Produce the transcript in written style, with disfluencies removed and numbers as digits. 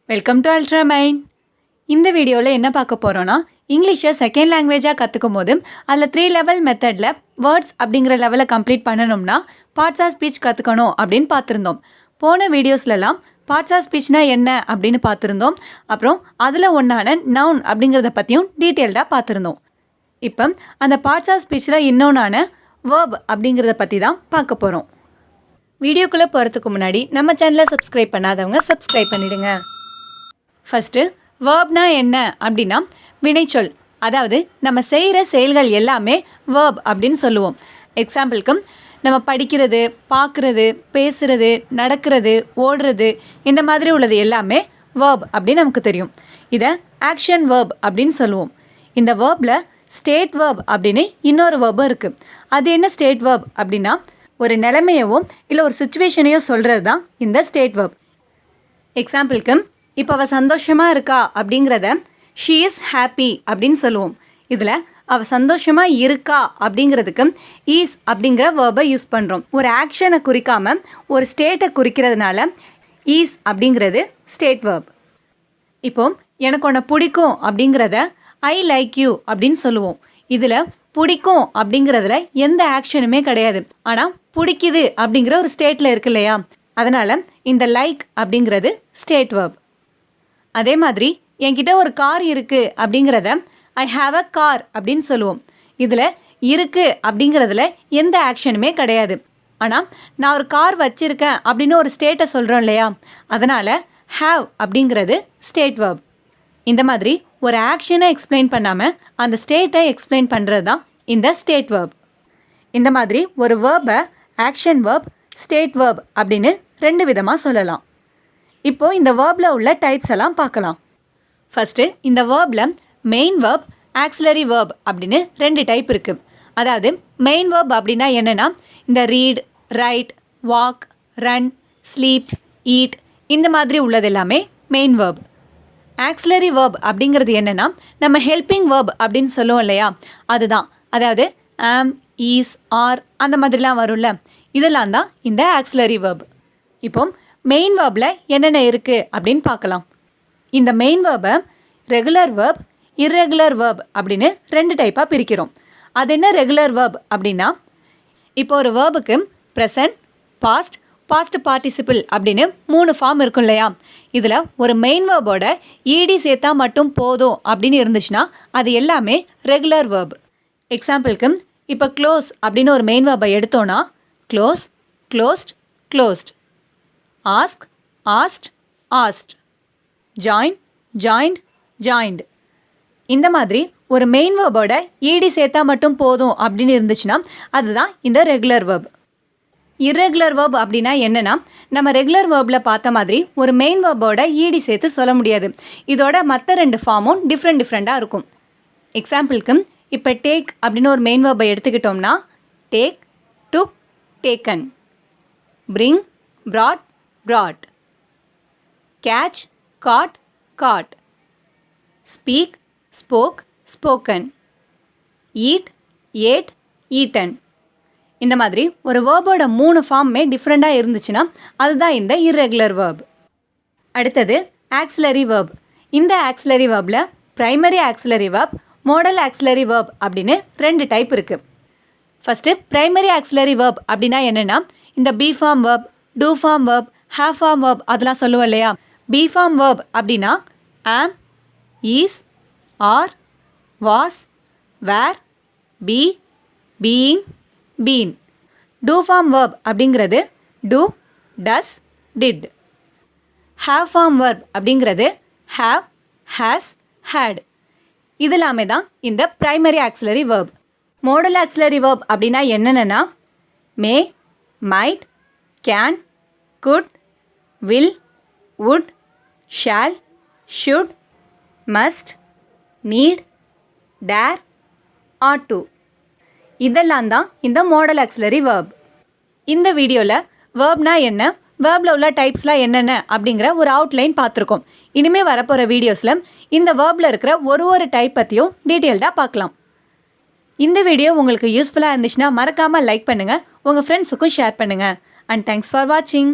Welcome to Ultramind. இந்த வீடியோவில் என்ன பார்க்க போகிறோன்னா இங்கிலீஷை செகண்ட் லாங்குவேஜாக கற்றுக்கும் போது அதில் 3 லெவல் மெத்தடில் வேர்ட்ஸ் அப்படிங்கிற லெவலை கம்ப்ளீட் பண்ணணும்னா பார்ட்ஸ் ஆஃப் ஸ்பீச் கற்றுக்கணும் அப்படின்னு பார்த்துருந்தோம். போன வீடியோஸ்லலாம் பார்ட்ஸ் ஆஃப் ஸ்பீச்னா என்ன அப்படின்னு பார்த்துருந்தோம். அப்புறம் அதில் ஒன்றான நவுன் அப்படிங்கிறத பற்றியும் டீட்டெயில்டாக பார்த்துருந்தோம். இப்போ அந்த பார்ட்ஸ் ஆஃப் ஸ்பீச்சில் இன்னொன்றான வேர்ப் அப்படிங்கிறத பற்றி தான் பார்க்க போகிறோம். வீடியோக்குள்ளே போகிறதுக்கு முன்னாடி நம்ம சேனலை சப்ஸ்கிரைப் பண்ணாதவங்க சப்ஸ்கிரைப் பண்ணிவிடுங்க. ஃபஸ்ட்டு வேர்ப்னா என்ன அப்படின்னா வினைச்சொல், அதாவது நம்ம செய்கிற செயல்கள் எல்லாமே வேர்ப் அப்படின்னு சொல்லுவோம். எக்ஸாம்பிளுக்கு நம்ம படிக்கிறது, பார்க்குறது, பேசுகிறது, நடக்கிறது, ஓடுறது, இந்த மாதிரி உள்ளது எல்லாமே வேர்ப் அப்படின்னு நமக்கு தெரியும். இதை ஆக்ஷன் வேர்ப் அப்படின்னு சொல்லுவோம். இந்த வேர்பில் ஸ்டேட் வேர்ப் அப்படின்னு இன்னொரு வேர்பும் இருக்குது. அது என்ன ஸ்டேட் வேர்ப் அப்படின்னா ஒரு நிலைமையவோ இல்லை ஒரு சுச்சுவேஷனையோ சொல்கிறது தான் இந்த ஸ்டேட் வேர்ப். எக்ஸாம்பிளுக்கு இப்போ அவள் சந்தோஷமாக இருக்கா அப்படிங்கிறத ஷீ இஸ் ஹாப்பி அப்படின்னு சொல்லுவோம். இதில் அவள் சந்தோஷமாக இருக்கா அப்படிங்கிறதுக்கு ஈஸ் அப்படிங்கிற வேர்பை யூஸ் பண்ணுறோம். ஒரு ஆக்ஷனை குறிக்காமல் ஒரு ஸ்டேட்டை குறிக்கிறதுனால ஈஸ் அப்படிங்கிறது ஸ்டேட் வேர்ப். இப்போது எனக்கு உன்னை பிடிக்கும் அப்படிங்கிறத ஐ லைக் யூ அப்படின்னு சொல்லுவோம். இதில் பிடிக்கும் அப்படிங்கிறதுல எந்த ஆக்ஷனுமே கிடையாது, ஆனால் பிடிக்குது அப்படிங்கிற ஒரு ஸ்டேட்டில் இருக்கு இல்லையா, அதனால் இந்த லைக் அப்படிங்கிறது ஸ்டேட் வேர்ப். அதே மாதிரி என்கிட்ட ஒரு கார் இருக்குது அப்படிங்கிறத ஐ ஹாவ் அ கார் அப்படின்னு சொல்லுவோம். இதில் இருக்குது அப்படிங்கிறதுல எந்த ஆக்ஷனுமே கிடையாது, ஆனால் நான் ஒரு கார் வச்சுருக்கேன் அப்படின்னு ஒரு ஸ்டேட்டை சொல்கிறோம் இல்லையா, அதனால் ஹாவ் அப்படிங்கிறது ஸ்டேட் வேர்ப். இந்த மாதிரி ஒரு ஆக்ஷனை எக்ஸ்பிளைன் பண்ணாமல் அந்த ஸ்டேட்டை எக்ஸ்பிளைன் பண்ணுறது தான் இந்த ஸ்டேட் வேர்ப். இந்த மாதிரி ஒரு வேர்பை ஆக்ஷன் வேர்ப், ஸ்டேட் வேர்ப் அப்படின்னு 2 விதமாக சொல்லலாம். இப்போது இந்த வேர்பில் உள்ள டைப்ஸ் எல்லாம் பார்க்கலாம். ஃபஸ்ட்டு இந்த waybill main verb, auxiliary verb அப்படின்னு 2 டைப் இருக்குது. அதாவது மெயின் வேர்ப் அப்படின்னா என்னென்னா இந்த read, right, walk, run, sleep, eat இந்த மாதிரி உள்ளது எல்லாமே மெயின் வேர்ப். ஆக்சிலரி வேர்ப் அப்படிங்கிறது என்னென்னா நம்ம ஹெல்பிங் வேர்ப் அப்படின்னு சொல்லுவோம் இல்லையா, அதுதான். அதாவது ஆம், ஈஸ், ஆர் அந்த மாதிரிலாம் வரும்ல, இதெல்லாம் தான் இந்த ஆக்சிலரி வேர்ப். இப்போ மெயின் வேர்பில் என்னென்ன இருக்குது அப்படின்னு பார்க்கலாம். இந்த மெயின் வேர்பை ரெகுலர் வேர்ப், இர்ரெகுலர் வேர்ப் அப்படின்னு 2 டைப்பாக பிரிக்கிறோம். அது என்ன ரெகுலர் வேர்ப் அப்படின்னா, இப்போ ஒரு வேர்புக்கு ப்ரெசன்ட், பாஸ்ட், பாஸ்ட் பார்ட்டிசிபிள் அப்படின்னு 3 ஃபார்ம் இருக்கும் இல்லையா, இதில் ஒரு மெயின் வேர்போட ஈடி சேர்த்தா மட்டும் போதும் அப்படின்னு இருந்துச்சுன்னா அது எல்லாமே ரெகுலர் வேர்ப். எக்ஸாம்பிளுக்கு இப்போ க்ளோஸ் அப்படின்னு ஒரு மெயின் வேர்பை எடுத்தோன்னா close, closed, closed. Ask, asked, asked. Join, joined, joined. இந்த மாதிரி ஒரு மெயின் வேர்போட ஈடி சேர்த்தா மட்டும் போதும் அப்படின்னு இருந்துச்சுன்னா அதுதான் இந்த ரெகுலர் வேர்ப். இர்ரெகுலர் வேர்ப் அப்படின்னா என்னென்னா நம்ம ரெகுலர் வேர்பில் பார்த்த மாதிரி ஒரு மெயின் வேர்போட ஈடி சேர்த்து சொல்ல முடியாது. இதோட மற்ற 2 ஃபார்மும் டிஃப்ரெண்ட்டாக இருக்கும். எக்ஸாம்பிளுக்கு இப்போ டேக் அப்படின்னு ஒரு மெயின் வேர்பை எடுத்துக்கிட்டோம்னா take, took, taken. Bring, brought, brought. Catch, caught, caught. Speak, spoke, spoken. Eat, ate, eaten. இந்த மாதிரி ஒரு வேர்போட 3 ஃபார்மே டிஃப்ரெண்ட்டாக இருந்துச்சுன்னா அதுதான் இந்த இர்ரெகுலர் வேர்ப். அடுத்தது ஆக்சிலரி வேர்ப். இந்த ஆக்சிலரி வேர்பில் primary auxiliary verb, modal auxiliary verb அப்படின்னு 2 டைப் இருக்குது. ஃபஸ்ட்டு ப்ரைமரி ஆக்சிலரி வேர்ப் அப்படின்னா என்னென்னா இந்த be form verb, do form verb, have form verb அதெல்லாம் சொல்லுவோம் இல்லையா. பி ஃபார்ம் வேர்ப் அப்படின்னா am, is, are, was, were, be, being, been. Do form verb அப்படிங்கிறது do, does, did. Have form verb அப்படிங்கிறது have, has, had. இது எல்லாமே தான் இந்த primary auxiliary verb. Modal auxiliary verb அப்படின்னா என்னென்னா may, might, can, could, will, would, shall, should, must, need, dare, ought to. இதெல்லாம் தான் இந்த மாடல் ஆக்சிலரி வேர்ப். இந்த வீடியோவில் வேர்ப்னா என்ன, வேர்பில் உள்ள டைப்ஸ்லாம் என்னென்ன அப்படிங்கிற ஒரு அவுட்லைன் பார்த்துருக்கோம். இனிமேல் வரப்போகிற வீடியோஸில் இந்த வேர்பில் இருக்கிற ஒரு டைப் பற்றியும் டீட்டெயில்டாக பார்க்கலாம். இந்த வீடியோ உங்களுக்கு யூஸ்ஃபுல்லாக இருந்துச்சுன்னா மறக்காமல் லைக் பண்ணுங்கள், உங்கள் ஃப்ரெண்ட்ஸுக்கும் ஷேர் பண்ணுங்கள். And thanks for watching.